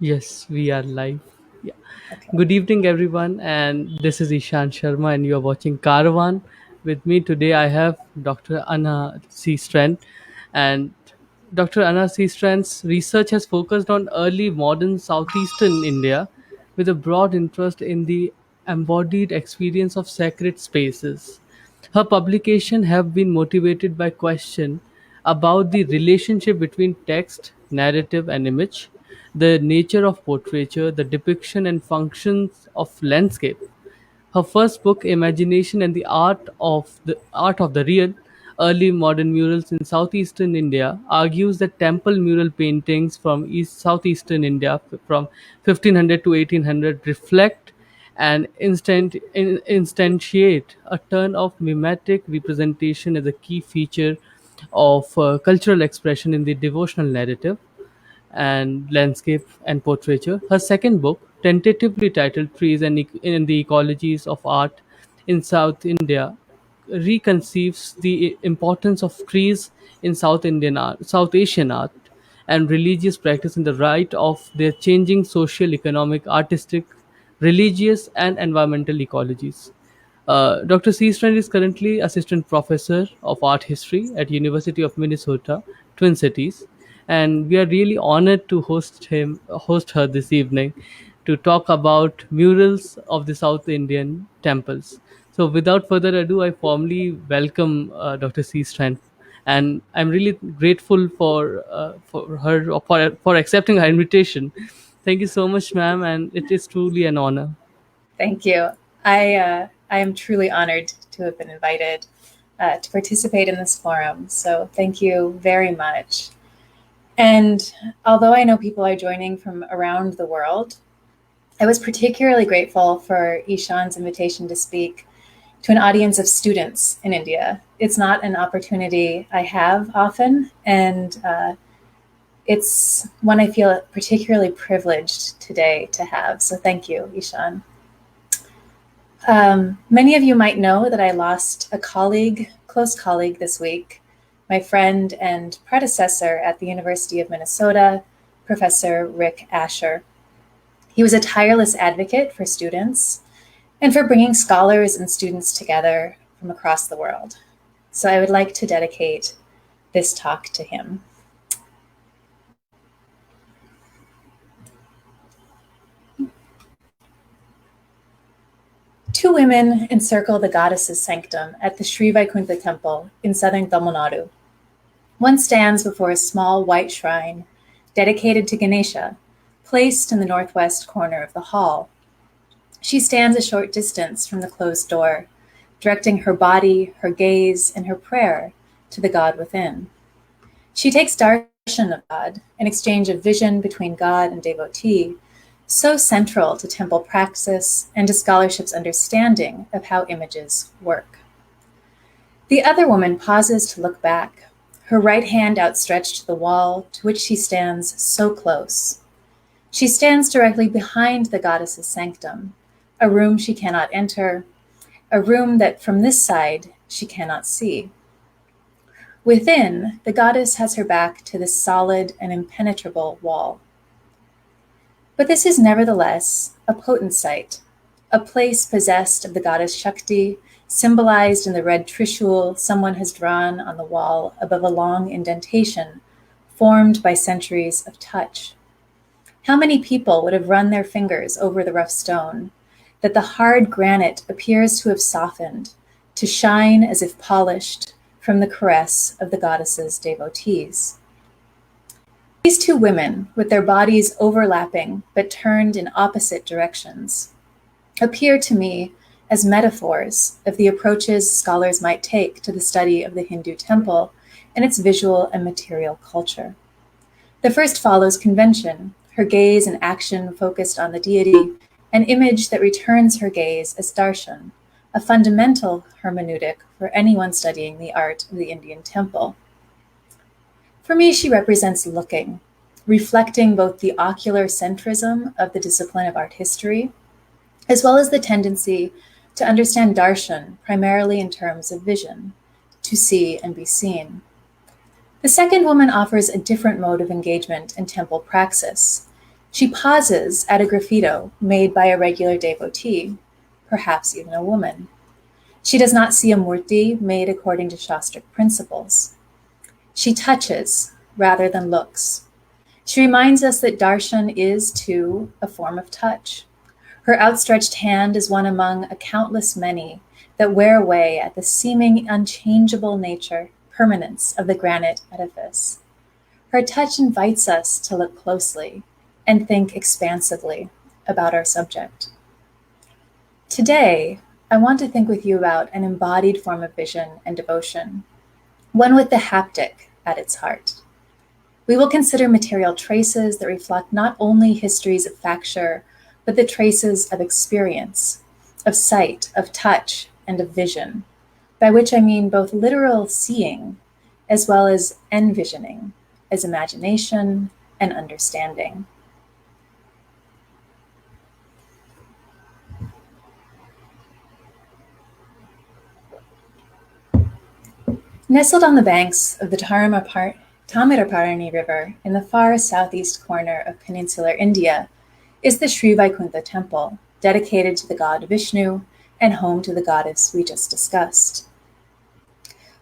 Yes, we are live. Yeah. Okay. Good evening, everyone. And this is Ishan Sharma, and you are watching Caravan. With me today, I have Dr. Anna Seastrand. And Dr. Anna Seastrand's research has focused on early modern Southeastern India with a broad interest in the embodied experience of sacred spaces. Her publication have been motivated by question about the relationship between text, narrative, and image, the nature of portraiture, the depiction and functions of landscape. Her first book, Imagination and the Art of the Real, Early Modern Murals in Southeastern India, argues that temple mural paintings from Southeastern India from 1500 to 1800 reflect and instantiate a turn of mimetic representation as a key feature of cultural expression in the devotional narrative and landscape and portraiture. Her second book, tentatively titled Trees and in the Ecologies of Art in South India, reconceives the importance of trees in South Asian art and religious practice in the light of their changing social, economic, artistic, religious, and environmental ecologies. Dr. Seastrand is currently assistant professor of art history at University of Minnesota, Twin Cities, and we are really honored to host her this evening to talk about murals of the South Indian temples. So, without further ado, I formally welcome Dr. Seastrand, and I'm really grateful for her for accepting our invitation. Thank you so much, ma'am, and it is truly an honor. Thank you. I am truly honored to have been invited to participate in this forum. So thank you very much. And although I know people are joining from around the world, I was particularly grateful for Ishan's invitation to speak to an audience of students in India. It's not an opportunity I have often, and it's one I feel particularly privileged today to have. So thank you, Ishan. Many of you might know that I lost a colleague, close colleague this week, my friend and predecessor at the University of Minnesota, Professor Rick Asher. He was a tireless advocate for students and for bringing scholars and students together from across the world. So I would like to dedicate this talk to him. Two women encircle the goddess's sanctum at the Sri Vaikuntha temple in southern Tamil Nadu. One stands before a small white shrine dedicated to Ganesha, placed in the northwest corner of the hall. She stands a short distance from the closed door, directing her body, her gaze, and her prayer to the God within. She takes darshan of God, an exchange of vision between God and devotee, so central to temple praxis and to scholarship's understanding of how images work. The other woman pauses to look back, her right hand outstretched to the wall to which she stands so close. She stands directly behind the goddess's sanctum, a room she cannot enter, a room that from this side she cannot see. Within, the goddess has her back to the solid and impenetrable wall. But this is nevertheless a potent site, a place possessed of the goddess Shakti, symbolized in the red trishul someone has drawn on the wall above a long indentation formed by centuries of touch. How many people would have run their fingers over the rough stone, that the hard granite appears to have softened, to shine as if polished from the caress of the goddess's devotees? These two women, with their bodies overlapping but turned in opposite directions, appear to me as metaphors of the approaches scholars might take to the study of the Hindu temple and its visual and material culture. The first follows convention, her gaze and action focused on the deity, an image that returns her gaze as darshan, a fundamental hermeneutic for anyone studying the art of the Indian temple. For me, she represents looking, reflecting both the ocular centrism of the discipline of art history, as well as the tendency to understand darshan primarily in terms of vision, to see and be seen. The second woman offers a different mode of engagement in temple praxis. She pauses at a graffito made by a regular devotee, perhaps even a woman. She does not see a murti made according to Shastric principles. She touches rather than looks. She reminds us that darshan is, too, a form of touch. Her outstretched hand is one among a countless many that wear away at the seeming unchangeable nature, permanence of the granite edifice. Her touch invites us to look closely and think expansively about our subject. Today, I want to think with you about an embodied form of vision and devotion, one with the haptic at its heart. We will consider material traces that reflect not only histories of facture, but the traces of experience, of sight, of touch, and of vision, by which I mean both literal seeing as well as envisioning, as imagination and understanding. Nestled on the banks of the Tamiraparni River in the far southeast corner of peninsular India is the Sri Vaikuntha temple, dedicated to the god Vishnu and home to the goddess we just discussed.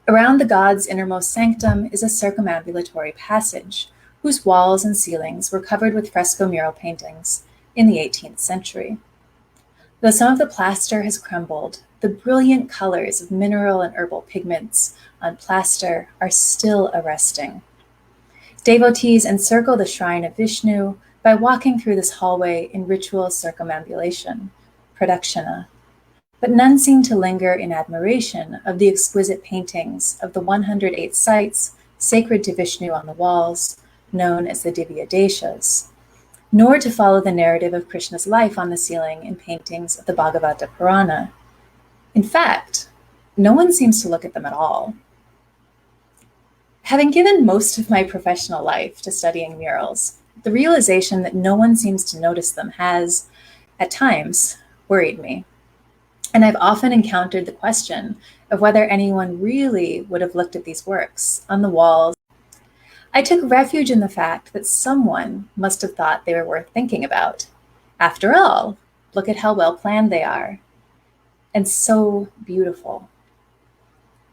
Around the god's innermost sanctum is a circumambulatory passage, whose walls and ceilings were covered with fresco mural paintings in the 18th century. Though some of the plaster has crumbled, the brilliant colors of mineral and herbal pigments on plaster are still arresting. Devotees encircle the shrine of Vishnu by walking through this hallway in ritual circumambulation, pradakshina, but none seem to linger in admiration of the exquisite paintings of the 108 sites sacred to Vishnu on the walls, known as the Divya Deshas, nor to follow the narrative of Krishna's life on the ceiling in paintings of the Bhagavata Purana. In fact, no one seems to look at them at all. Having given most of my professional life to studying murals, the realization that no one seems to notice them has, at times, worried me. And I've often encountered the question of whether anyone really would have looked at these works on the walls. I took refuge in the fact that someone must have thought they were worth thinking about. After all, look at how well planned they are. And so beautiful.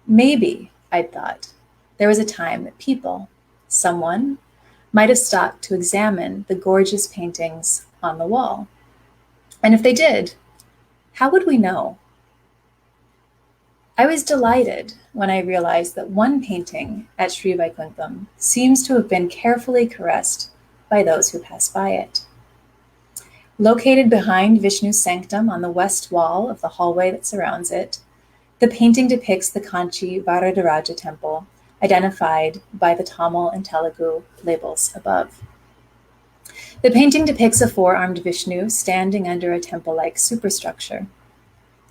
Maybe, I'd thought, there was a time that people, someone, might have stopped to examine the gorgeous paintings on the wall. And if they did, how would we know? I was delighted when I realized that one painting at Sri Vaikuntham seems to have been carefully caressed by those who pass by it. Located behind Vishnu's sanctum on the west wall of the hallway that surrounds it, the painting depicts the Kanchi Varadaraja temple, identified by the Tamil and Telugu labels above. The painting depicts a four-armed Vishnu standing under a temple-like superstructure.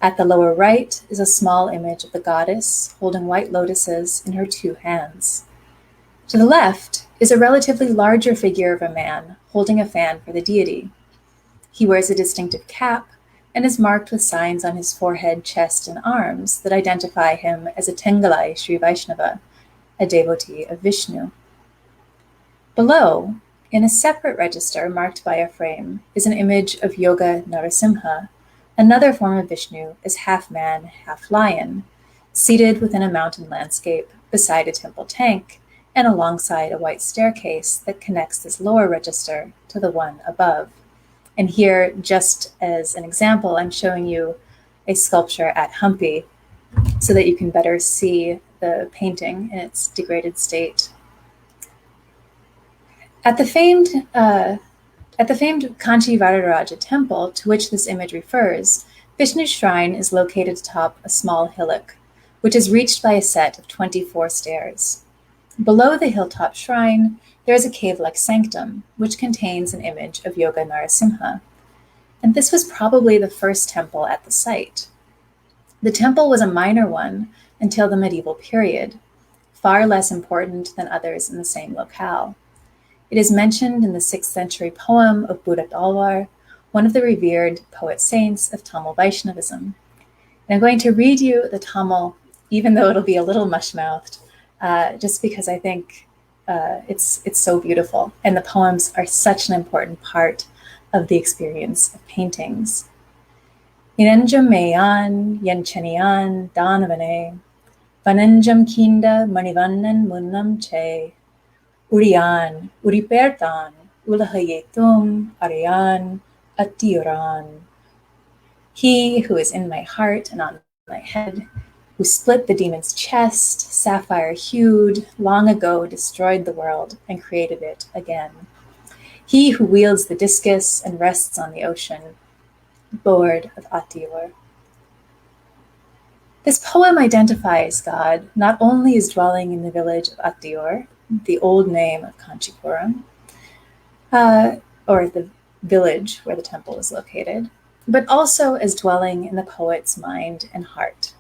At the lower right is a small image of the goddess holding white lotuses in her two hands. To the left is a relatively larger figure of a man holding a fan for the deity. He wears a distinctive cap and is marked with signs on his forehead, chest, and arms that identify him as a Tengalai Sri Vaishnava, a devotee of Vishnu. Below, in a separate register marked by a frame, is an image of Yoga Narasimha, another form of Vishnu as half man, half lion, seated within a mountain landscape beside a temple tank and alongside a white staircase that connects this lower register to the one above. And here, just as an example, I'm showing you a sculpture at Hampi so that you can better see the painting in its degraded state. At the famed Kanchi Varadaraja temple, to which this image refers, Vishnu's shrine is located atop a small hillock, which is reached by a set of 24 stairs. Below the hilltop shrine, there is a cave-like sanctum, which contains an image of Yoga Narasimha. And this was probably the first temple at the site. The temple was a minor one until the medieval period, far less important than others in the same locale. It is mentioned in the 6th century poem of Buddha Alvar, one of the revered poet saints of Tamil Vaishnavism. And I'm going to read you the Tamil, even though it'll be a little mush-mouthed, just because I think It's so beautiful, and the poems are such an important part of the experience of paintings. Inenjam mayan, yenchenian, danavane, vanenjam kinda, manivanan munam che, urian, uripertan, ulahayetum, arian, atioran. He who is in my heart and on my head, who split the demon's chest, sapphire-hued, long ago destroyed the world and created it again. He who wields the discus and rests on the ocean, bored of Atior. This poem identifies God not only as dwelling in the village of Atior, the old name of Kanchipuram, or the village where the temple is located, but also as dwelling in the poet's mind and heart.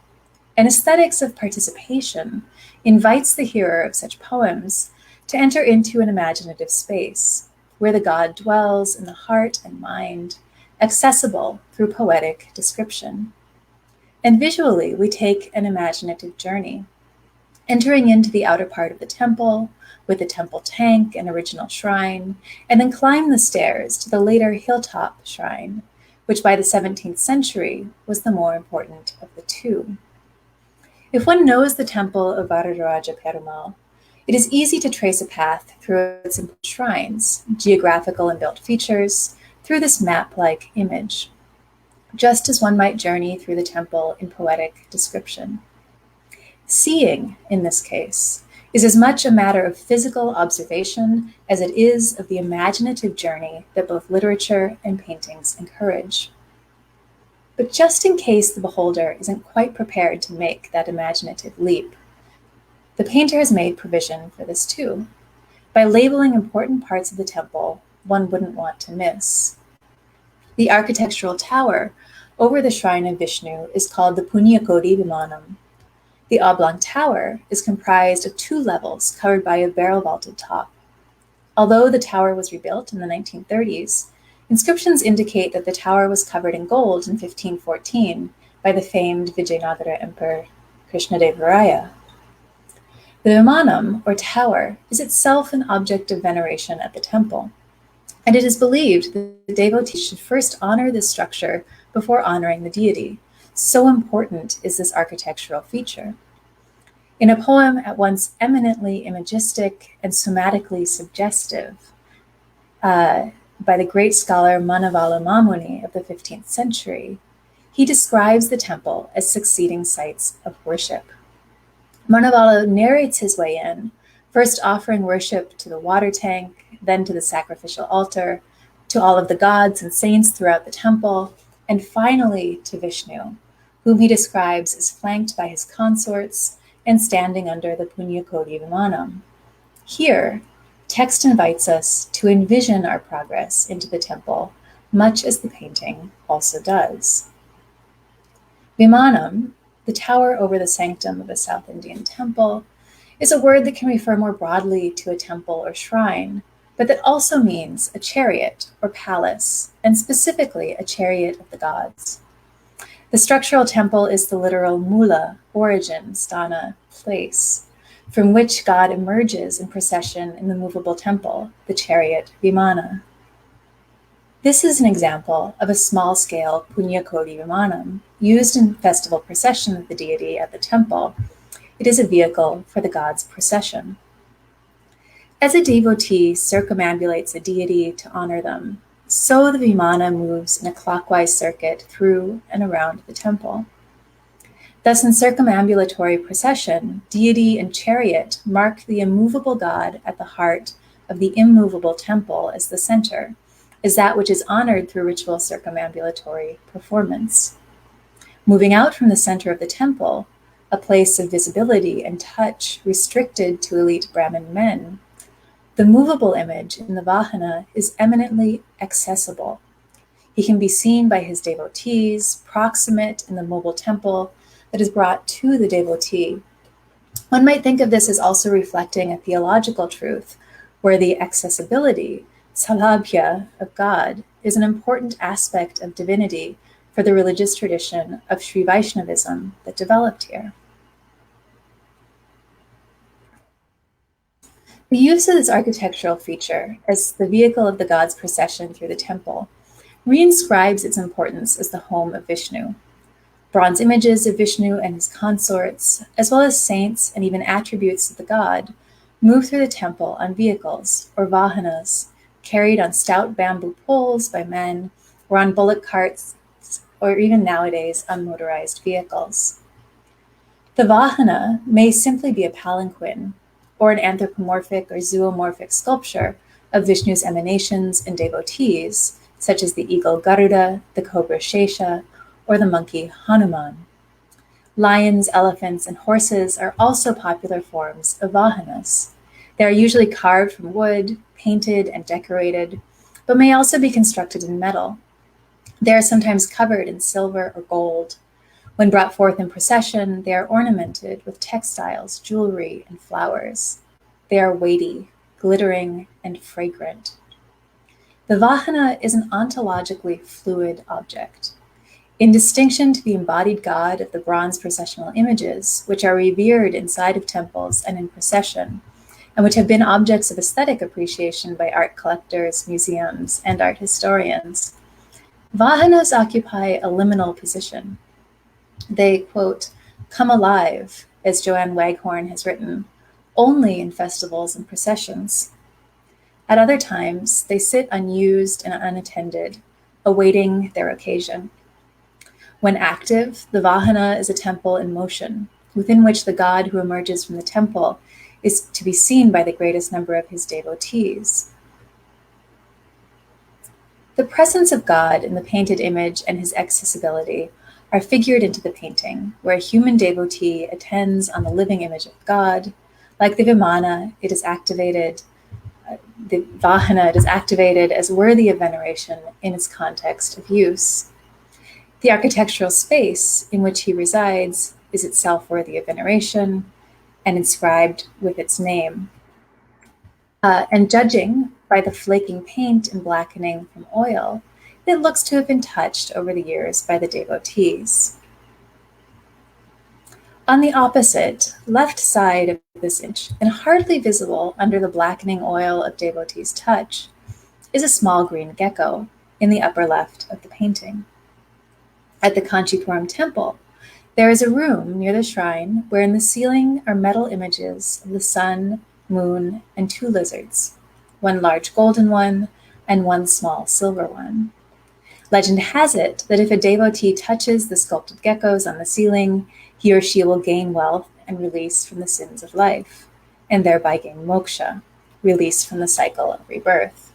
An aesthetics of participation invites the hearer of such poems to enter into an imaginative space where the god dwells in the heart and mind, accessible through poetic description. And visually, we take an imaginative journey, entering into the outer part of the temple with the temple tank and original shrine, and then climb the stairs to the later hilltop shrine, which by the 17th century was the more important of the two. If one knows the temple of Varadaraja Perumal, it is easy to trace a path through its shrines, geographical and built features, through this map-like image, just as one might journey through the temple in poetic description. Seeing, in this case, is as much a matter of physical observation as it is of the imaginative journey that both literature and paintings encourage. But just in case the beholder isn't quite prepared to make that imaginative leap, the painter has made provision for this too, by labeling important parts of the temple one wouldn't want to miss. The architectural tower over the shrine of Vishnu is called the Punyakoti Vimanam. The oblong tower is comprised of 2 levels covered by a barrel-vaulted top. Although the tower was rebuilt in the 1930s, inscriptions indicate that the tower was covered in gold in 1514 by the famed Vijayanagara Emperor Krishnadevaraya. The Vimanam, or tower, is itself an object of veneration at the temple, and it is believed that the devotees should first honor this structure before honoring the deity. So important is this architectural feature. In a poem at once eminently imagistic and somatically suggestive, by the great scholar Manavala Mamuni of the 15th century, he describes the temple as succeeding sites of worship. Manavala narrates his way in, first offering worship to the water tank, then to the sacrificial altar, to all of the gods and saints throughout the temple, and finally to Vishnu, whom he describes as flanked by his consorts and standing under the Punyakoti Vimanam. Here, text invites us to envision our progress into the temple, much as the painting also does. Vimanam, the tower over the sanctum of a South Indian temple, is a word that can refer more broadly to a temple or shrine, but that also means a chariot or palace, and specifically a chariot of the gods. The structural temple is the literal mula, origin, sthana, place, from which God emerges in procession in the movable temple, the chariot Vimana. This is an example of a small-scale Punyakoti Vimanam, used in festival procession of the deity at the temple. It is a vehicle for the god's procession. As a devotee circumambulates a deity to honor them, so the Vimana moves in a clockwise circuit through and around the temple. Thus, in circumambulatory procession, deity and chariot mark the immovable God at the heart of the immovable temple as the center, as that which is honored through ritual circumambulatory performance. Moving out from the center of the temple, a place of visibility and touch restricted to elite Brahmin men, the movable image in the Vahana is eminently accessible. He can be seen by his devotees, proximate in the mobile temple that is brought to the devotee. One might think of this as also reflecting a theological truth, where the accessibility, salabhya, of God is an important aspect of divinity for the religious tradition of Sri Vaishnavism that developed here. The use of this architectural feature as the vehicle of the god's procession through the temple reinscribes its importance as the home of Vishnu. Bronze images of Vishnu and his consorts, as well as saints and even attributes of the god, move through the temple on vehicles, or vahanas, carried on stout bamboo poles by men, or on bullock carts, or even nowadays on motorized vehicles. The vahana may simply be a palanquin, or an anthropomorphic or zoomorphic sculpture of Vishnu's emanations and devotees, such as the eagle Garuda, the cobra Shesha, or the monkey Hanuman. Lions, elephants, and horses are also popular forms of vahanas. They are usually carved from wood, painted, and decorated, but may also be constructed in metal. They are sometimes covered in silver or gold. When brought forth in procession, they are ornamented with textiles, jewelry, and flowers. They are weighty, glittering, and fragrant. The vahana is an ontologically fluid object. In distinction to the embodied god of the bronze processional images, which are revered inside of temples and in procession, and which have been objects of aesthetic appreciation by art collectors, museums, and art historians, vahanas occupy a liminal position. They, quote, come alive, as Joanne Waghorn has written, only in festivals and processions. At other times, they sit unused and unattended, awaiting their occasion. When active, the vahana is a temple in motion, within which the god who emerges from the temple is to be seen by the greatest number of his devotees. The presence of God in the painted image and his accessibility are figured into the painting, where a human devotee attends on the living image of God. Like the vimana, it is activated, the vahana, it is activated as worthy of veneration in its context of use. The architectural space in which he resides is itself worthy of veneration and inscribed with its name. And judging by the flaking paint and blackening from oil, it looks to have been touched over the years by the devotees. On the opposite, left side of this image, and hardly visible under the blackening oil of devotees' touch, is a small green gecko in the upper left of the painting. At the Kanchipuram temple, there is a room near the shrine where in the ceiling are metal images of the sun, moon, and two lizards, one large golden one and one small silver one. Legend has it that if a devotee touches the sculpted geckos on the ceiling, he or she will gain wealth and release from the sins of life, and thereby gain moksha, release from the cycle of rebirth.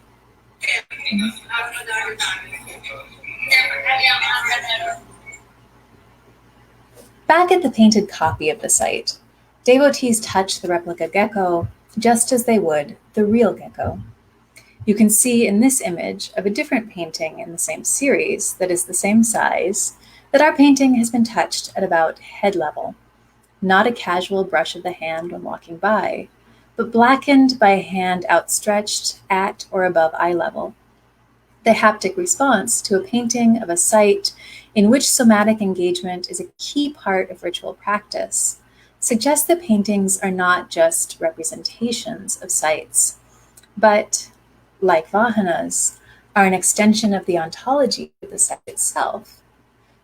Back at the painted copy of the site, devotees touch the replica gecko just as they would the real gecko. You can see in this image of a different painting in the same series that is the same size that our painting has been touched at about head level, not a casual brush of the hand when walking by, but blackened by a hand outstretched at or above eye level. The haptic response to a painting of a site in which somatic engagement is a key part of ritual practice suggests that paintings are not just representations of sites, but, like vahanas, are an extension of the ontology of the site itself.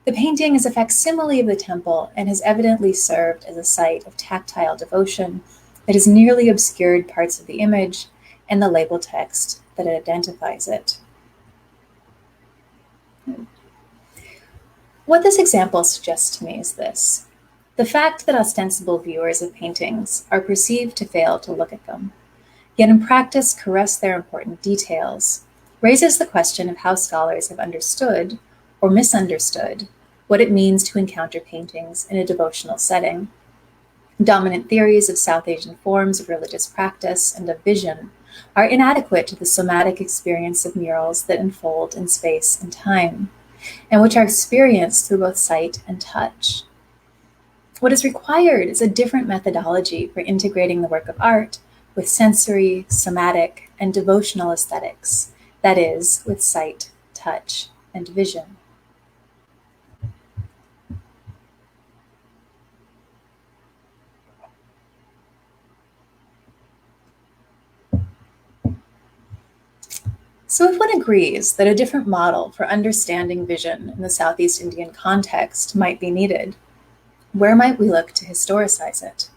The painting is a facsimile of the temple and has evidently served as a site of tactile devotion that has nearly obscured parts of the image and the label text that identifies it. What this example suggests to me is this: the fact that ostensible viewers of paintings are perceived to fail to look at them, yet in practice caress their important details, raises the question of how scholars have understood, or misunderstood, what it means to encounter paintings in a devotional setting. Dominant theories of South Asian forms of religious practice and of vision are inadequate to the somatic experience of murals that unfold in space and time, and which are experienced through both sight and touch. What is required is a different methodology for integrating the work of art with sensory, somatic, and devotional aesthetics, that is, with sight, touch, and vision. So if one agrees that a different model for understanding vision in the Southeast Indian context might be needed, where might we look to historicize it?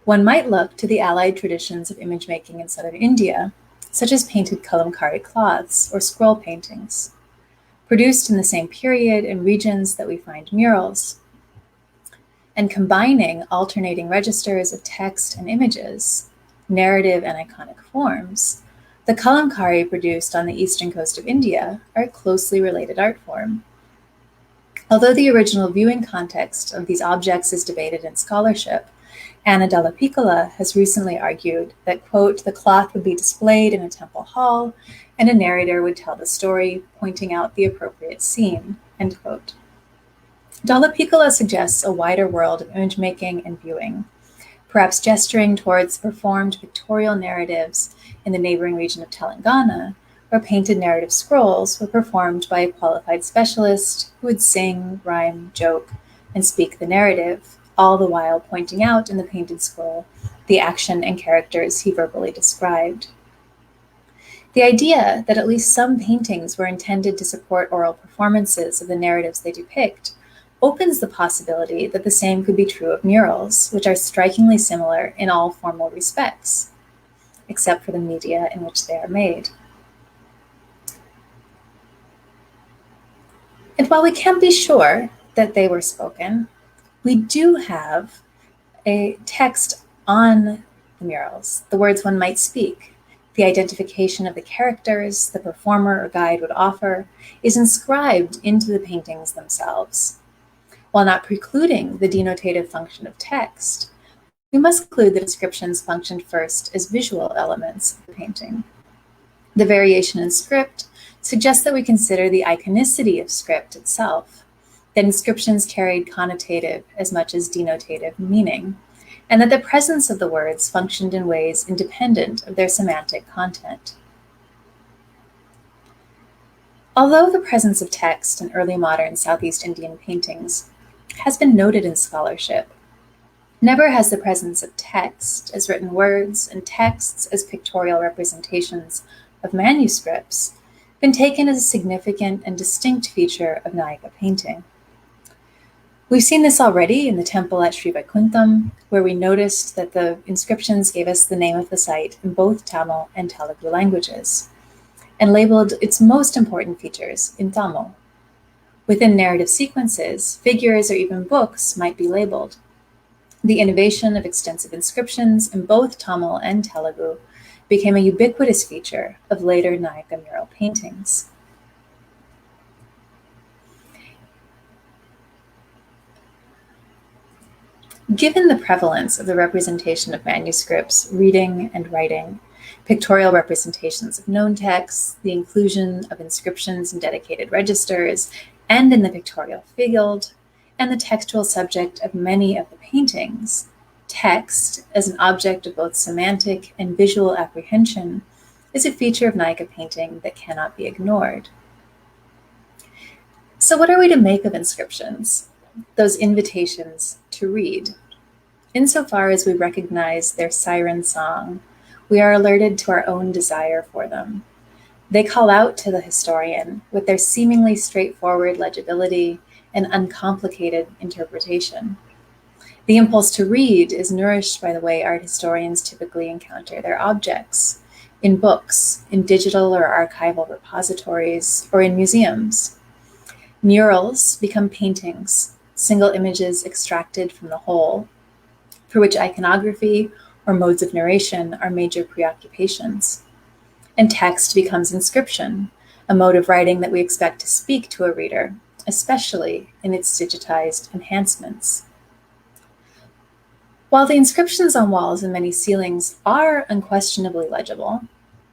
One might look to the allied traditions of image making in southern India, such as painted kalamkari cloths or scroll paintings, produced in the same period in regions that we find murals, and combining alternating registers of text and images, narrative and iconic forms. The kalamkari produced on the eastern coast of India are a closely related art form. Although the original viewing context of these objects is debated in scholarship, Anna Della Piccola has recently argued that, quote, the cloth would be displayed in a temple hall and a narrator would tell the story, pointing out the appropriate scene, end quote. Della Piccola suggests a wider world of image making and viewing, perhaps gesturing towards performed pictorial narratives in the neighboring region of Telangana, where painted narrative scrolls were performed by a qualified specialist who would sing, rhyme, joke, and speak the narrative, all the while pointing out in the painted scroll the action and characters he verbally described. The idea that at least some paintings were intended to support oral performances of the narratives they depict opens the possibility that the same could be true of murals, which are strikingly similar in all formal respects, except for the media in which they are made. And while we can't be sure that they were spoken, we do have a text on the murals, the words one might speak. The identification of the characters the performer or guide would offer is inscribed into the paintings themselves. While not precluding the denotative function of text, we must include that inscriptions functioned first as visual elements of the painting. The variation in script suggests that we consider the iconicity of script itself, that inscriptions carried connotative as much as denotative meaning, and that the presence of the words functioned in ways independent of their semantic content. Although the presence of text in early modern Southeast Indian paintings has been noted in scholarship, never has the presence of text as written words and texts as pictorial representations of manuscripts been taken as a significant and distinct feature of Nayaka painting. We've seen this already in the temple at Sri Vaikuntham, where we noticed that the inscriptions gave us the name of the site in both Tamil and Telugu languages, and labeled its most important features in Tamil. Within narrative sequences, figures or even books might be labeled. The innovation of extensive inscriptions in both Tamil and Telugu became a ubiquitous feature of later Nayaka mural paintings. Given the prevalence of the representation of manuscripts, reading and writing, pictorial representations of known texts, the inclusion of inscriptions in dedicated registers, and in the pictorial field, and the textual subject of many of the paintings, text, as an object of both semantic and visual apprehension, is a feature of Nayaka painting that cannot be ignored. So what are we to make of inscriptions, those invitations to read? Insofar as we recognize their siren song, we are alerted to our own desire for them. They call out to the historian with their seemingly straightforward legibility and uncomplicated interpretation. The impulse to read is nourished by the way art historians typically encounter their objects, in books, in digital or archival repositories, or in museums. Murals become paintings, single images extracted from the whole, for which iconography or modes of narration are major preoccupations. And text becomes inscription, a mode of writing that we expect to speak to a reader, especially in its digitized enhancements. While the inscriptions on walls and many ceilings are unquestionably legible,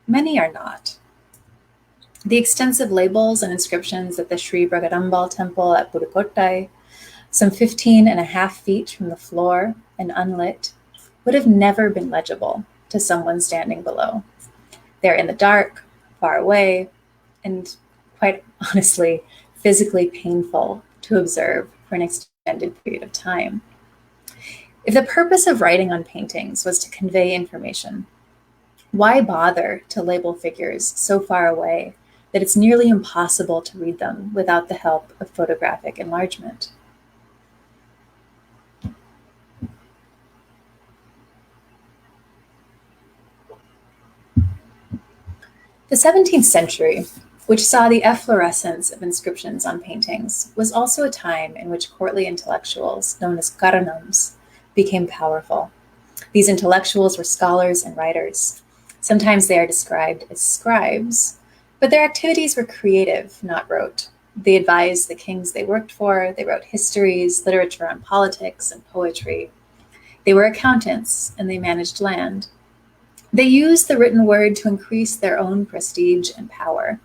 many are not. The extensive labels and inscriptions at the Sri Bragadambal temple at Pudukottai, some 15.5 feet from the floor and unlit, would have never been legible to someone standing below. They're in the dark, far away, and quite honestly, physically painful to observe for an extended period of time. If the purpose of writing on paintings was to convey information, Why bother to label figures so far away that it's nearly impossible to read them without the help of photographic enlargement? The 17th century, which saw the efflorescence of inscriptions on paintings, was also a time in which courtly intellectuals, known as karanams, became powerful. These intellectuals were scholars and writers. Sometimes they are described as scribes, but their activities were creative, not rote. They advised the kings they worked for, they wrote histories, literature on politics, and poetry. They were accountants, and they managed land. They used the written word to increase their own prestige and power.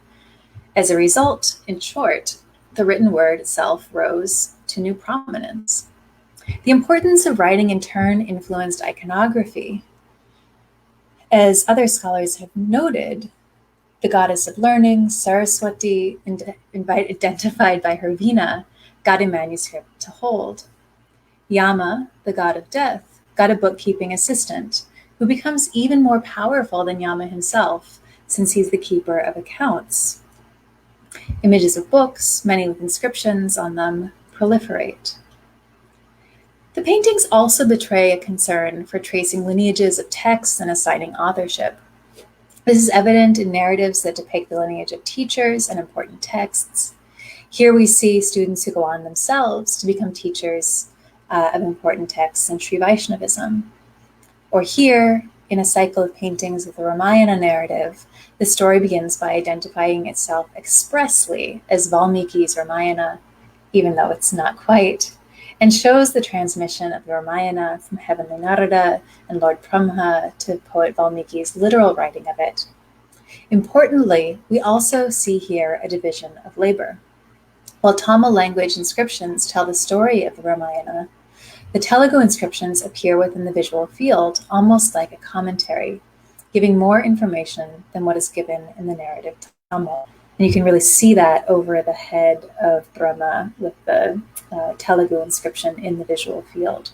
As a result, in short, the written word itself rose to new prominence. The importance of writing in turn influenced iconography. As other scholars have noted, the goddess of learning, Saraswati, identified by her Veena, got a manuscript to hold. Yama, the god of death, got a bookkeeping assistant, who becomes even more powerful than Yama himself, since he's the keeper of accounts. Images of books, many with inscriptions on them, proliferate. The paintings also betray a concern for tracing lineages of texts and assigning authorship. This is evident in narratives that depict the lineage of teachers and important texts. Here we see students who go on themselves to become teachers of important texts in Sri Vaishnavism. Or here, in a cycle of paintings of the Ramayana narrative, the story begins by identifying itself expressly as Valmiki's Ramayana, even though it's not quite, and shows the transmission of the Ramayana from heavenly Narada and Lord Brahma to poet Valmiki's literal writing of it. Importantly, we also see here a division of labor. While Tamil language inscriptions tell the story of the Ramayana, the Telugu inscriptions appear within the visual field almost like a commentary, giving more information than what is given in the narrative Tamil. And you can really see that over the head of Brahma with the Telugu inscription in the visual field.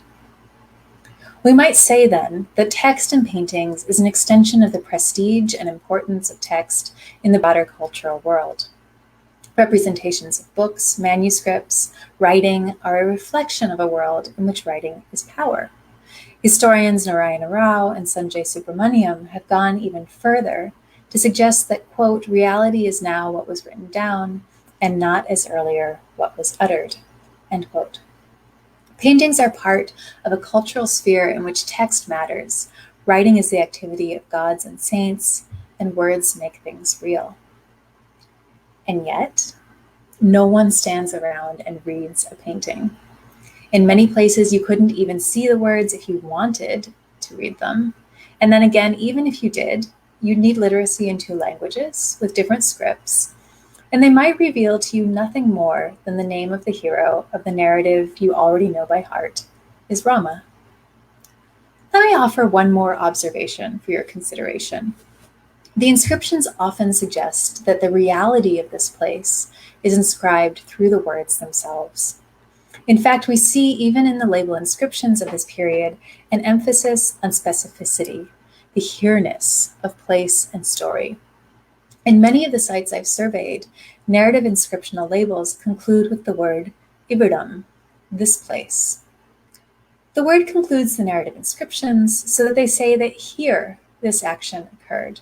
We might say then that text in paintings is an extension of the prestige and importance of text in the broader cultural world. Representations of books, manuscripts, writing are a reflection of a world in which writing is power. Historians Narayana Rao and Sanjay Subramaniam have gone even further to suggest that, quote, reality is now what was written down and not as earlier what was uttered, end quote. Paintings are part of a cultural sphere in which text matters. Writing is the activity of gods and saints, and words make things real. And yet, no one stands around and reads a painting. In many places, you couldn't even see the words if you wanted to read them. And then again, even if you did, you'd need literacy in 2 languages with different scripts, and they might reveal to you nothing more than the name of the hero of the narrative you already know by heart is Rama. Let me offer one more observation for your consideration. The inscriptions often suggest that the reality of this place is inscribed through the words themselves. In fact, we see even in the label inscriptions of this period an emphasis on specificity, the here-ness of place and story. In many of the sites I've surveyed, narrative inscriptional labels conclude with the word Ibidam, this place. The word concludes the narrative inscriptions so that they say that here this action occurred.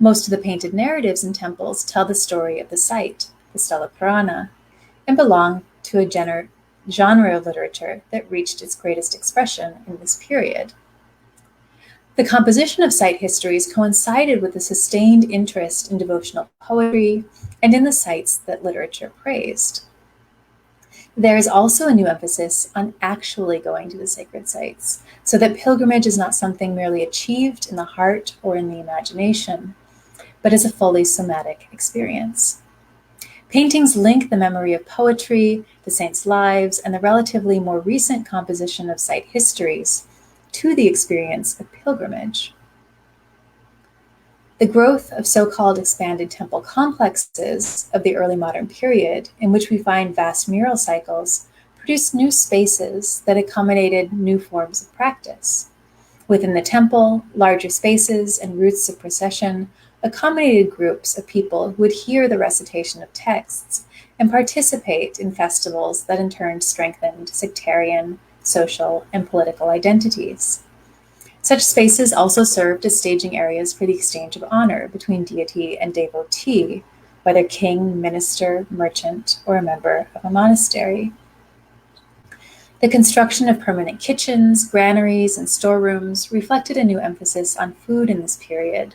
Most of the painted narratives in temples tell the story of the site, the Stela Purana, and belong to a genre of literature that reached its greatest expression in this period. The composition of site histories coincided with the sustained interest in devotional poetry and in the sites that literature praised. There is also a new emphasis on actually going to the sacred sites, so that pilgrimage is not something merely achieved in the heart or in the imagination, but is a fully somatic experience. Paintings link the memory of poetry, the saints' lives, and the relatively more recent composition of site histories to the experience of pilgrimage. The growth of so-called expanded temple complexes of the early modern period, in which we find vast mural cycles, produced new spaces that accommodated new forms of practice. Within the temple, larger spaces and routes of procession accommodated groups of people who would hear the recitation of texts and participate in festivals that in turn strengthened sectarian, social, and political identities. Such spaces also served as staging areas for the exchange of honor between deity and devotee, whether king, minister, merchant, or a member of a monastery. The construction of permanent kitchens, granaries, and storerooms reflected a new emphasis on food in this period,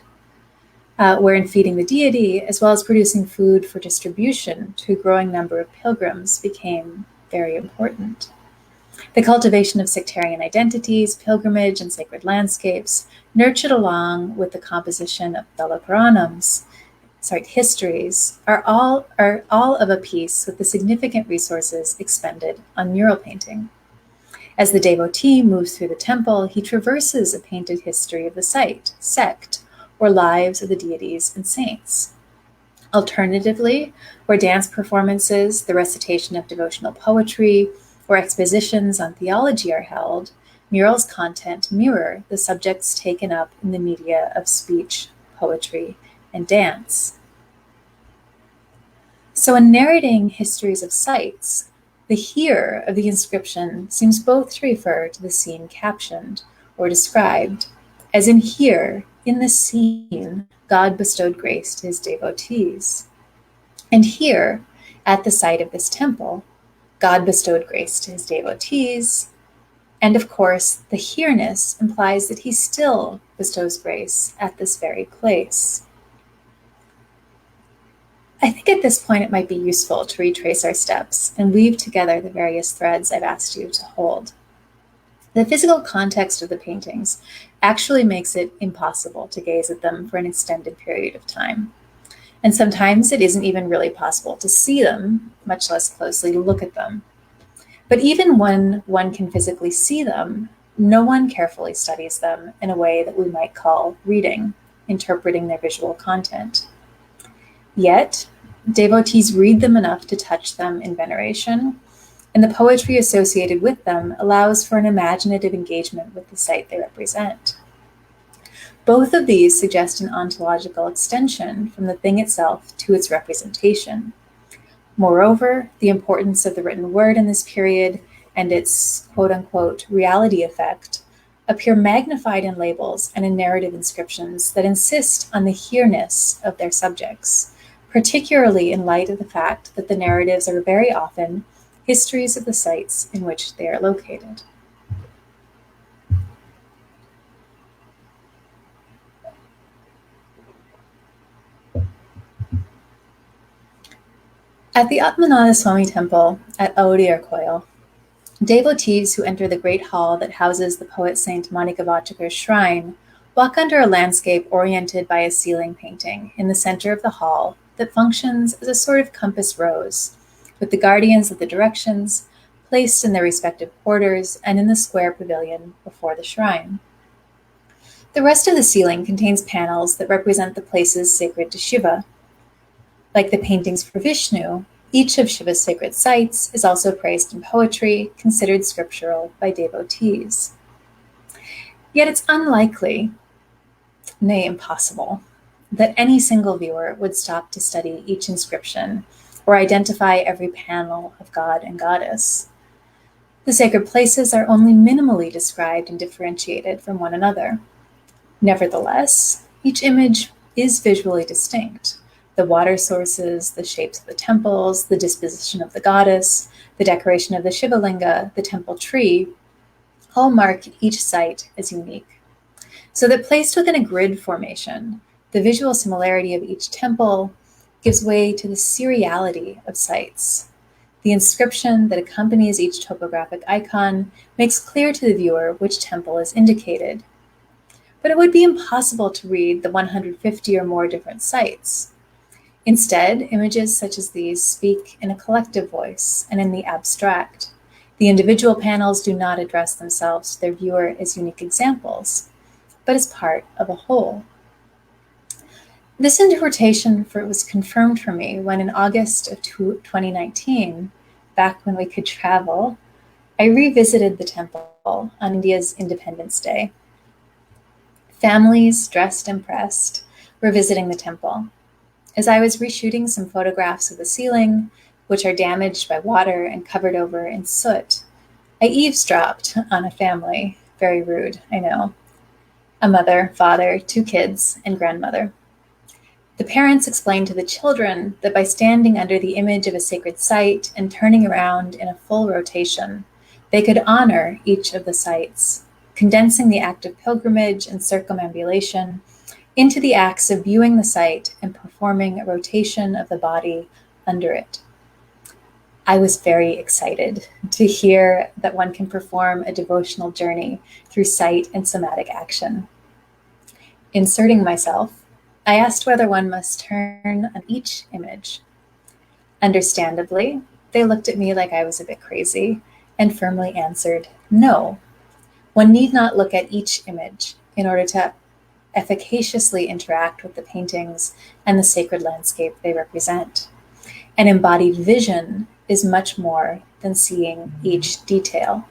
wherein feeding the deity, as well as producing food for distribution to a growing number of pilgrims, became very important. The cultivation of sectarian identities, pilgrimage, and sacred landscapes, nurtured along with the composition of histories, are all of a piece with the significant resources expended on mural painting. As the devotee moves through the temple, he traverses a painted history of the site, sect, or lives of the deities and saints. Alternatively, where dance performances, the recitation of devotional poetry, or expositions on theology are held, murals' content mirror the subjects taken up in the media of speech, poetry, and dance. So in narrating histories of sites, the here of the inscription seems both to refer to the scene captioned or described, as in here, in the scene, God bestowed grace to his devotees. And here, at the site of this temple, God bestowed grace to his devotees. And of course, the here-ness implies that he still bestows grace at this very place. I think at this point it might be useful to retrace our steps and weave together the various threads I've asked you to hold. The physical context of the paintings actually makes it impossible to gaze at them for an extended period of time. And sometimes it isn't even really possible to see them, much less closely to look at them. But even when one can physically see them, no one carefully studies them in a way that we might call reading, interpreting their visual content. Yet, devotees read them enough to touch them in veneration, and the poetry associated with them allows for an imaginative engagement with the site they represent. Both of these suggest an ontological extension from the thing itself to its representation. Moreover, the importance of the written word in this period and its quote-unquote reality effect appear magnified in labels and in narrative inscriptions that insist on the here-ness of their subjects, particularly in light of the fact that the narratives are very often histories of the sites in which they are located. At the Atmanatha Swami temple at Audiyarkoil, devotees who enter the great hall that houses the poet Saint Manikavachakar's shrine walk under a landscape oriented by a ceiling painting in the center of the hall that functions as a sort of compass rose, with the guardians of the directions placed in their respective quarters and in the square pavilion before the shrine. The rest of the ceiling contains panels that represent the places sacred to Shiva. Like the paintings for Vishnu, each of Shiva's sacred sites is also praised in poetry, considered scriptural by devotees. Yet it's unlikely, nay impossible, that any single viewer would stop to study each inscription or identify every panel of God and Goddess. The sacred places are only minimally described and differentiated from one another. Nevertheless, each image is visually distinct. The water sources, the shapes of the temples, the disposition of the goddess, the decoration of the Shiva Linga, the temple tree, all mark each site as unique. So that placed within a grid formation, the visual similarity of each temple gives way to the seriality of sites. The inscription that accompanies each topographic icon makes clear to the viewer which temple is indicated. But it would be impossible to read the 150 or more different sites. Instead, images such as these speak in a collective voice and in the abstract. The individual panels do not address themselves to their viewer as unique examples, but as part of a whole. This interpretation was confirmed for me when in August of 2019, back when we could travel, I revisited the temple on India's Independence Day. Families, dressed and pressed, were visiting the temple. As I was reshooting some photographs of the ceiling, which are damaged by water and covered over in soot, I eavesdropped on a family. Very rude, I know. A mother, father, 2 kids, and grandmother. The parents explained to the children that by standing under the image of a sacred site and turning around in a full rotation, they could honor each of the sites, condensing the act of pilgrimage and circumambulation into the acts of viewing the site and performing a rotation of the body under it. I was very excited to hear that one can perform a devotional journey through sight and somatic action. Inserting myself, I asked whether one must turn on each image. Understandably, they looked at me like I was a bit crazy and firmly answered, no. One need not look at each image in order to efficaciously interact with the paintings and the sacred landscape they represent. An embodied vision is much more than seeing each detail.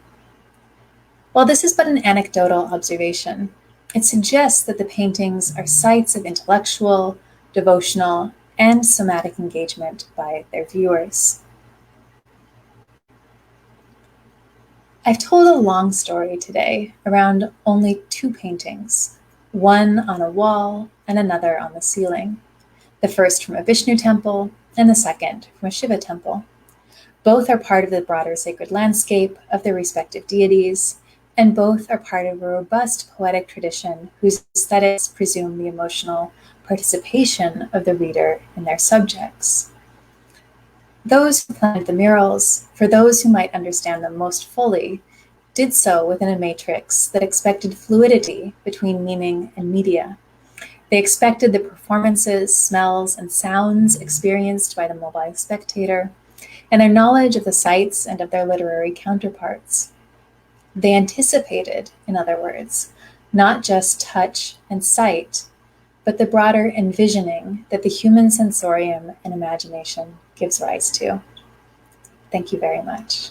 While this is but an anecdotal observation, it suggests that the paintings are sites of intellectual, devotional, and somatic engagement by their viewers. I've told a long story today around only 2 paintings, one on a wall and another on the ceiling, the first from a Vishnu temple and the second from a Shiva temple. Both are part of the broader sacred landscape of their respective deities, and both are part of a robust poetic tradition whose aesthetics presume the emotional participation of the reader in their subjects. Those who planned the murals, for those who might understand them most fully, did so within a matrix that expected fluidity between meaning and media. They expected the performances, smells, and sounds experienced by the mobile spectator, and their knowledge of the sites and of their literary counterparts. They anticipated, in other words, not just touch and sight, but the broader envisioning that the human sensorium and imagination gives rise to. Thank you very much.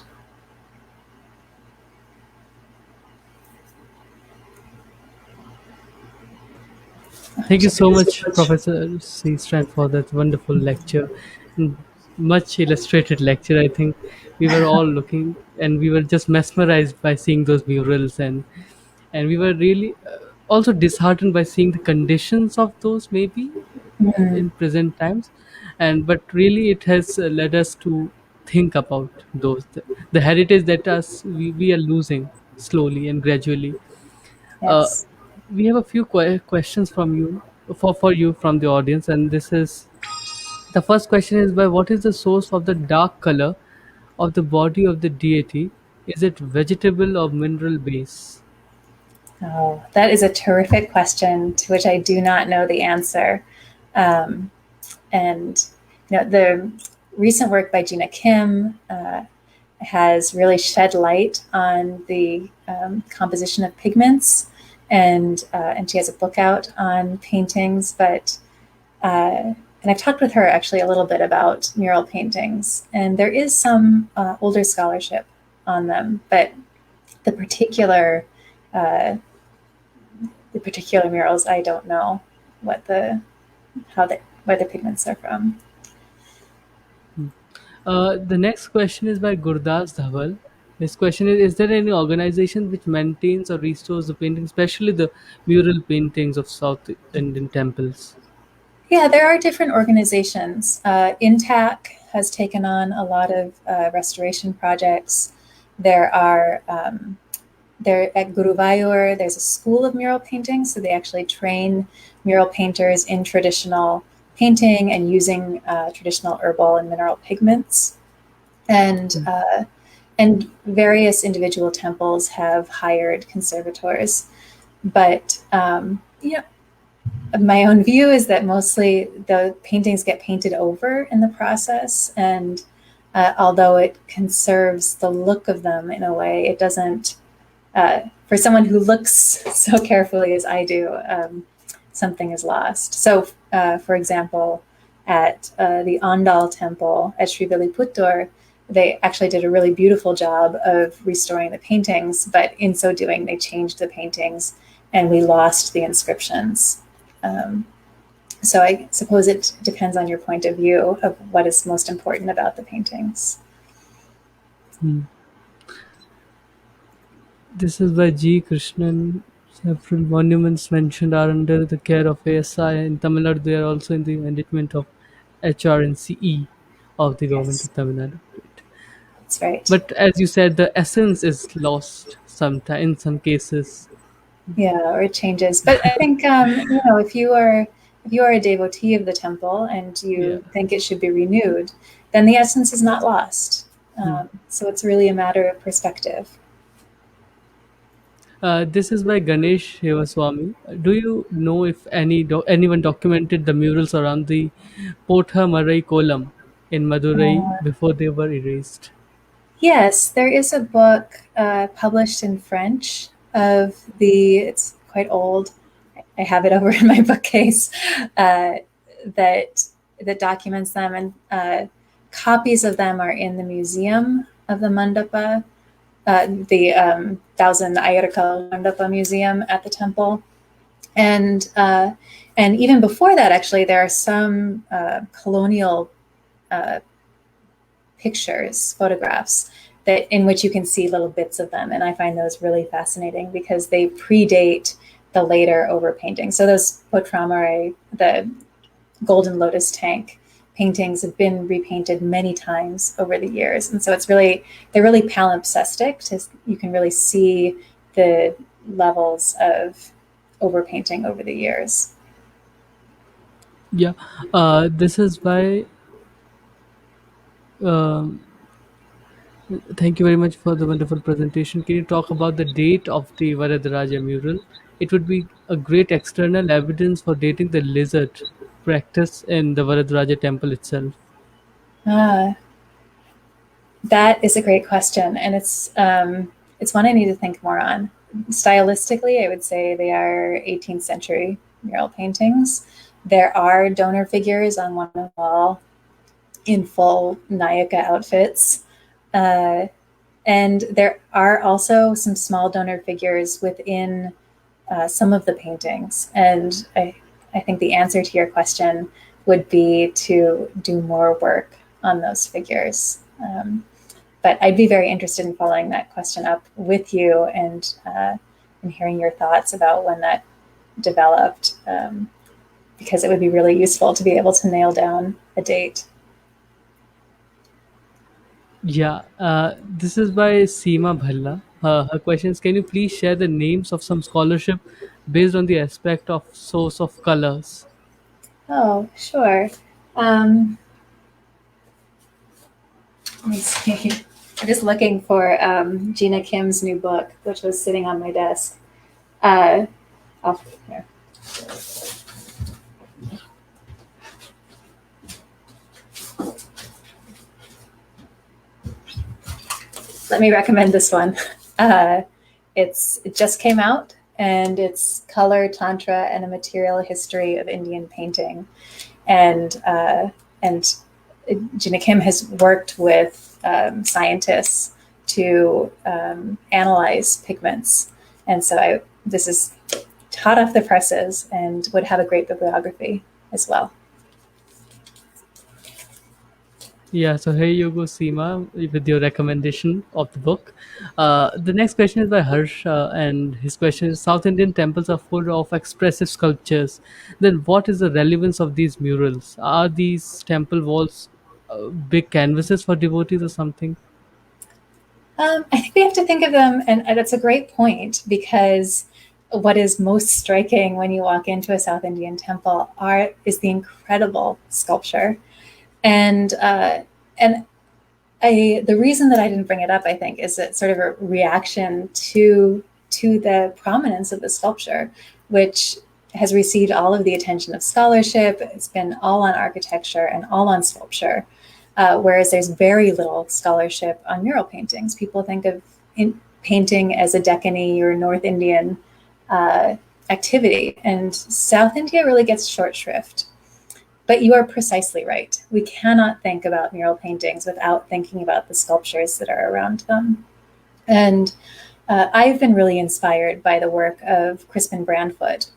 Thank you so much, Professor Seastrand, for that wonderful lecture. Mm, Much illustrated lecture. I think we were all looking and we were just mesmerized by seeing those murals, and we were really also disheartened by seeing the conditions of those, maybe Mm, in present times, and but really it has led us to think about those the heritage that we are losing slowly and gradually. uh, yes. we have a few questions from you for you from the audience, and this is the first question is by what is the source of the dark color of the body of the deity? Is it vegetable or mineral base? Oh, that is a terrific question to which I do not know the answer. Um, and the recent work by Gina Kim has really shed light on the composition of pigments, and she has a book out on paintings. But and I've talked with her actually a little bit about mural paintings, and there is some older scholarship on them, but the particular uh, the particular murals, I don't know what the how the where the pigments are from. The next question is by Gurdas Dhaval. His question is there any organization which maintains or restores the paintings, especially the mural paintings of South Indian temples? Yeah, there are different organizations. INTAC has taken on a lot of restoration projects. There are there at Guruvayur, there's a school of mural painting, so they actually train mural painters in traditional painting and using traditional herbal and mineral pigments. And Hmm. uh, and various individual temples have hired conservators. But my own view is that mostly the paintings get painted over in the process, and although it conserves the look of them in a way, it doesn't. For someone who looks so carefully as I do, something is lost. So, for example, at the Andal temple at Srivilliputtur, they actually did a really beautiful job of restoring the paintings, but in so doing, they changed the paintings and we lost the inscriptions. So I suppose it depends on your point of view of what is most important about the paintings. Hmm. This is by G. Krishnan. Several monuments mentioned are under the care of ASI. In Tamil Nadu, they are also in the management of HRNCE of the government Yes, of Tamil Nadu. Great. that's right. But as you said, the essence is lost sometime in some cases. Yeah, or it changes. But I think if you are a devotee of the temple and Yeah. you think it should be renewed, then the essence is not lost. Hmm. So it's really a matter of perspective. This is by Ganesh Hevaswamy. Do you know if anyone documented the murals around the Potha Marai Kolam in Madurai Uh, before they were erased? yes, there is a book published in French of it's quite old. I have it over in my bookcase uh, that that documents them, and copies of them are in the museum of the Mandapa, the Thousand Ayurkal Mandapa Museum at the temple, and even before that, actually, there are some colonial uh, pictures, photographs that in which you can see little bits of them, and I find those really fascinating because they predate the later overpainting. So those Potramare, the Golden Lotus tank paintings, have been repainted many times over the years, and so they're really palimpsestic. You can really see the levels of overpainting over the years. Yeah. This is by. Um, Thank you very much for the wonderful presentation. Can you talk about the date of the Varadaraja mural? It would be a great external evidence for dating the lizard practice in the Varadaraja temple itself. Ah, that is a great question, and it's one I need to think more on. Stylistically, I would say they are 18th century mural paintings. There are donor figures on one wall in full Nayaka outfits, uh, and there are also some small donor figures within some of the paintings. And I think the answer to your question would be to do more work on those figures. But I'd be very interested in following that question up with you and hearing your thoughts about when that developed, because it would be really useful to be able to nail down a date. Yeah, this is by Seema Bhalla. Her question is: can you please share the names of some scholarship based on the aspect of source of colors? Oh, sure. Um, Let me see. I'm just looking for Gina Kim's new book, which was sitting on my desk. Uh, here. Let me recommend this one. It just came out, and it's Color, Tantra, and a Material History of Indian Painting. And Gina Kim has worked with scientists to analyze pigments, and so this is hot off the presses and would have a great bibliography as well. Yeah, so here you go, Seema, with your recommendation of the book. The next question is by Harsh, and his question is: South Indian temples are full of expressive sculptures. Then, what is the relevance of these murals? Are these temple walls big canvases for devotees or something? I think we have to think of them, and that's a great point, because what is most striking when you walk into a South Indian temple is the incredible sculpture, and and the reason that I didn't bring it up, I think, is that sort of a reaction to the prominence of the sculpture, which has received all of the attention of scholarship. It's been all on architecture and all on sculpture, whereas there's very little scholarship on mural paintings. People think of painting as a Deccani or North Indian uh, activity, and South India really gets short shrift. But you are precisely right. We cannot think about mural paintings without thinking about the sculptures that are around them. And I've been really inspired by the work of Crispin Brandfoot,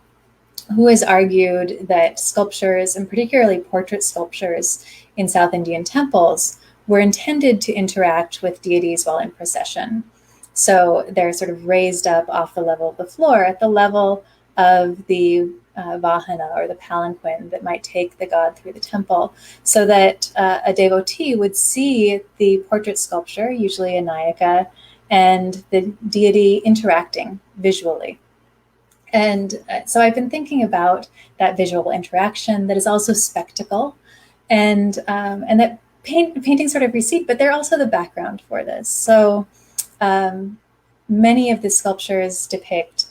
who has argued that sculptures, and particularly portrait sculptures in South Indian temples, were intended to interact with deities while in procession. So they're sort of raised up off the level of the floor at the level of the vahana, or the palanquin that might take the god through the temple, so that a devotee would see the portrait sculpture, usually a nayaka, and the deity interacting visually. And so I've been thinking about that visual interaction that is also spectacle, and that paintings sort of recede, but they're also the background for this. So um, many of the sculptures depict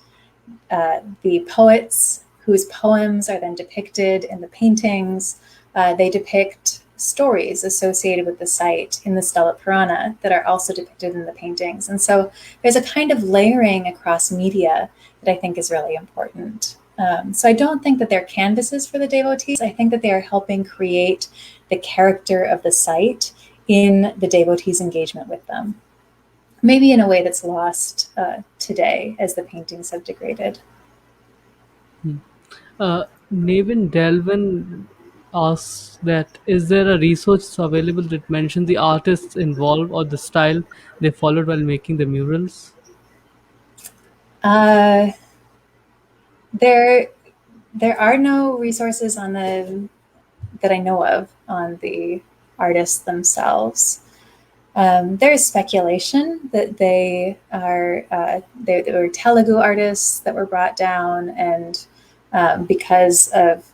the poets whose poems are then depicted in the paintings. They depict stories associated with the site in the Stela Purana that are also depicted in the paintings. And so there's a kind of layering across media that I think is really important. So I don't think that they're canvases for the devotees. I think that they are helping create the character of the site in the devotees' engagement with them. Maybe in a way that's lost today as the paintings have degraded. Navin Delvin asks that is there a resource available that mentions the artists involved or the style they followed while making the murals? Uh, there, there are no resources on the that I know of on the artists themselves. There is speculation that they were Telugu artists that were brought down, and because of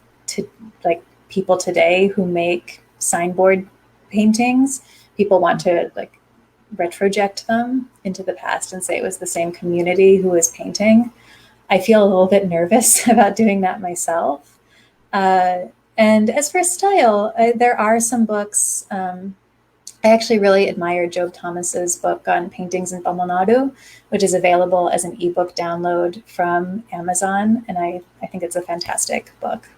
like people today who make signboard paintings, people want to like retroject them into the past and say it was the same community who was painting. I feel a little bit nervous about doing that myself. Uh, and as for style, there are some books. I actually really admire Job Thomas's book on paintings in Tamil Nadu, which is available as an ebook download from Amazon. And I think it's a fantastic book.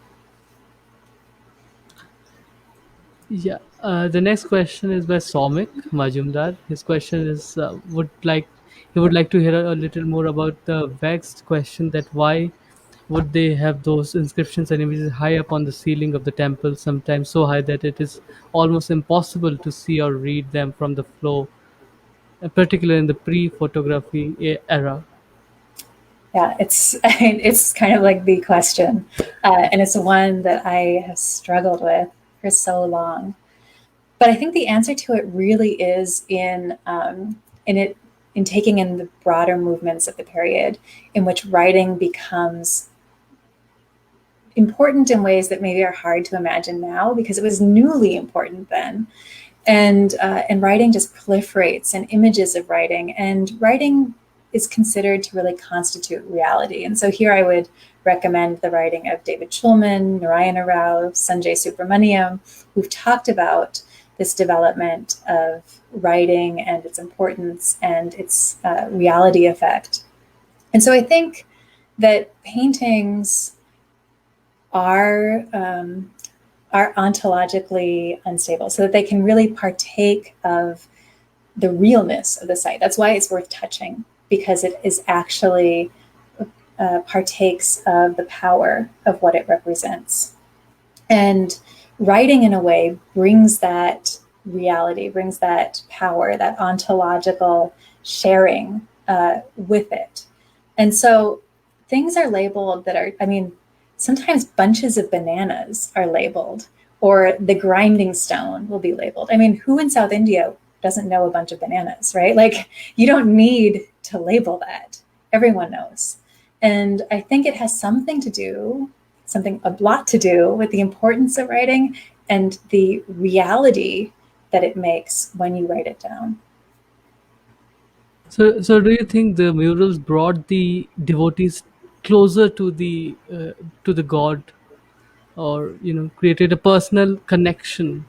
Yeah. The next question is by Somik Majumdar. His question is would like he would like to hear a little more about the vexed question that why would they have those inscriptions and images high up on the ceiling of the temple, sometimes so high that it is almost impossible to see or read them from the floor, particularly in the pre-photography era. Yeah, it's kind of like the question, and it's one that I have struggled with for so long. But I think the answer to it really is in it in taking in the broader movements of the period in which writing becomes important in ways that maybe are hard to imagine now because it was newly important then. And writing just proliferates, and images of writing, and writing is considered to really constitute reality. And so here I would recommend the writing of David Schulman, Narayana Rao, Sanjay Subramaniam, who've talked about this development of writing and its importance and its reality effect. And so I think that paintings are are ontologically unstable, so that they can really partake of the realness of the site. That's why it's worth touching, because it is actually partakes of the power of what it represents. And writing, in a way, brings that reality, brings that power, that ontological sharing with it. And so things are labeled that are, I mean, sometimes bunches of bananas are labeled, or the grinding stone will be labeled. I mean, who in South India doesn't know a bunch of bananas, right? Like, you don't need to label that. Everyone knows. And I think it has a lot to do with the importance of writing and the reality that it makes when you write it down. So do you think the murals brought the devotees closer to the god, or created a personal connection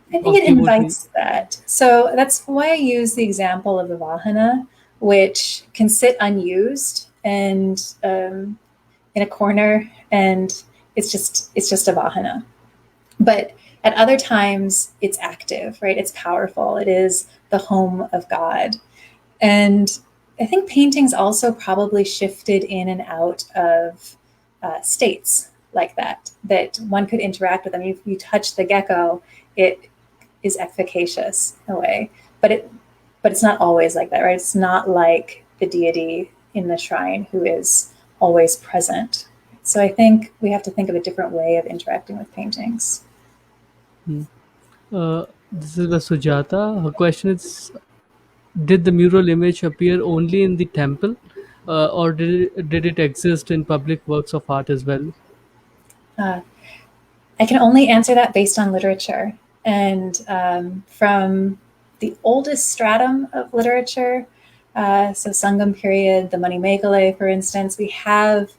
I think of it devotee? invites that. So that's why I use the example of the Vahana, which can sit unused and in a corner, and it's just a Vahana. But at other times, it's active, right? It's powerful. It is the home of God. And I think paintings also probably shifted in and out of states like that, that one could interact with them. You touch the gecko, it is efficacious in a way, but it's not always like that, right? It's not like the deity in the shrine who is always present. So I think we have to think of a different way of interacting with paintings. This is the Sujata. Her question is: did the mural image appear only in the temple, or did it exist in public works of art as well? Uh, I can only answer that based on literature. And from the oldest stratum of literature, so Sangam period, the Mani Meghalaya, for instance, we have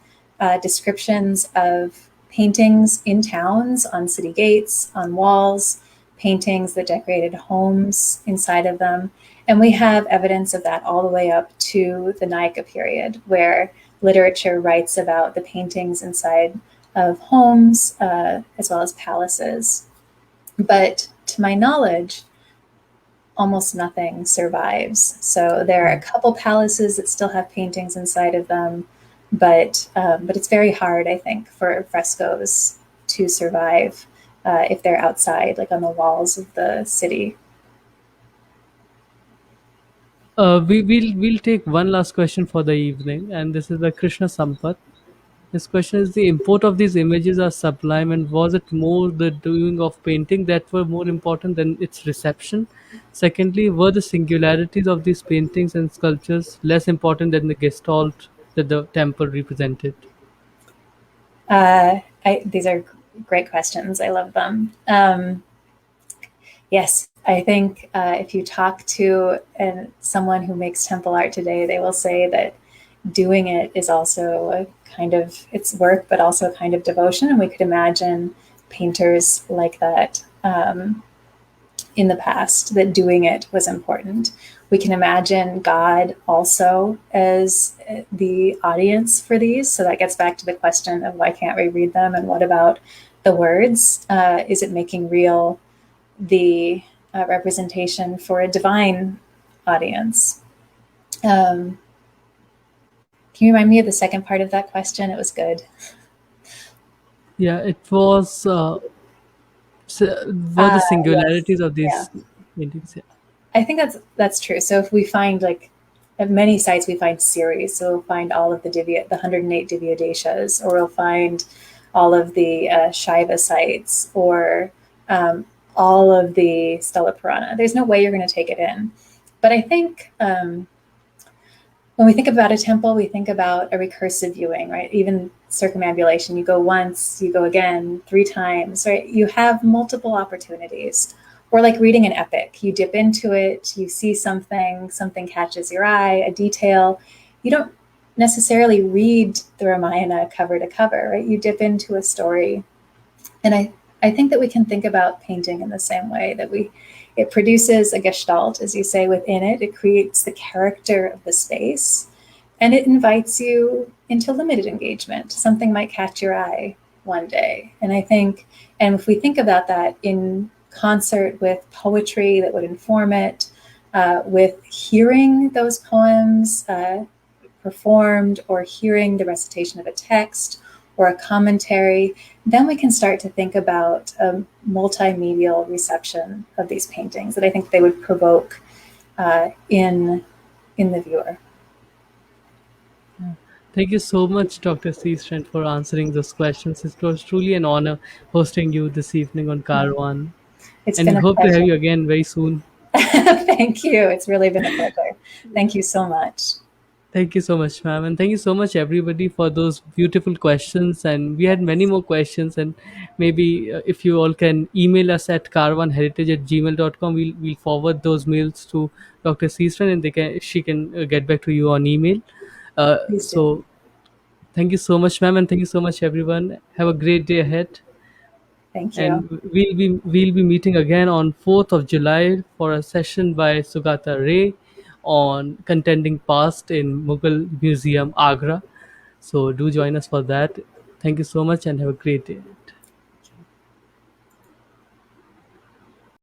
descriptions of paintings in towns, on city gates, on walls, paintings that decorated homes inside of them. And we have evidence of that all the way up to the Nayaka period, where literature writes about the paintings inside of homes as well as palaces. But to my knowledge, almost nothing survives. So there are a couple palaces that still have paintings inside of them, but it's very hard, I think, for frescoes to survive if they're outside, like on the walls of the city. We'll take one last question for the evening, and this is the Krishna Sampath. His question is: the import of these images are sublime, and was it more the doing of painting that were more important than its reception? Secondly, were the singularities of these paintings and sculptures less important than the gestalt that the temple represented? These are great questions. I love them. Yes, I think if you talk to someone who makes temple art today, they will say that doing it is also a kind of, it's work, but also a kind of devotion. And we could imagine painters like that in the past, that doing it was important. We can imagine God also as the audience for these. So that gets back to the question of why can't we read them, and what about the words? Is it making real the representation for a divine audience? Can you remind me of the second part of that question? It was good. Yeah, it was. Were the Yes. singularities of Yeah. these paintings? Yeah. I think that's true. So if we find, like, at many sites we find series, so we'll find all of the 108 Divya Deshas, or we'll find all of the Shaiva sites, or all of the Stela Purana. There's no way you're going to take it in. But I think when we think about a temple, we think about a recursive viewing, right? Even circumambulation, you go once, you go again, 3 times, right? You have multiple opportunities. Or like reading an epic, you dip into it, you see something, something catches your eye, a detail. You don't necessarily read the Ramayana cover to cover, right? You dip into a story. And I think that we can think about painting in the same way, that it produces a gestalt, as you say, within it. It creates the character of the space, and it invites you into limited engagement. Something might catch your eye one day. And I think, and if we think about that in concert with poetry that would inform it, with hearing those poems performed, or hearing the recitation of a text or a commentary, then we can start to think about a multimedial reception of these paintings that I think they would provoke in the viewer. Thank you so much, Dr. Seastrand, for answering those questions. It was truly an honor hosting you this evening on Carwan, It's and we been a hope to have pleasure. you again very soon. Thank you. It's really been a pleasure. Thank you so much. Thank you so much, ma'am, and thank you so much, everybody, for those beautiful questions. And we had many more questions, and maybe if you all can email us at carvanheritage@gmail.com, we'll forward those mails to Dr. Seastrand, and she can get back to you on email. Please do. So thank you so much, ma'am, and thank you so much, everyone. Have a great day ahead, Thank you. and we'll be meeting again on 4th of July for a session by Sugata Ray on contending past in Mughal Museum, Agra. So do join us for that. Thank you so much and have a great day.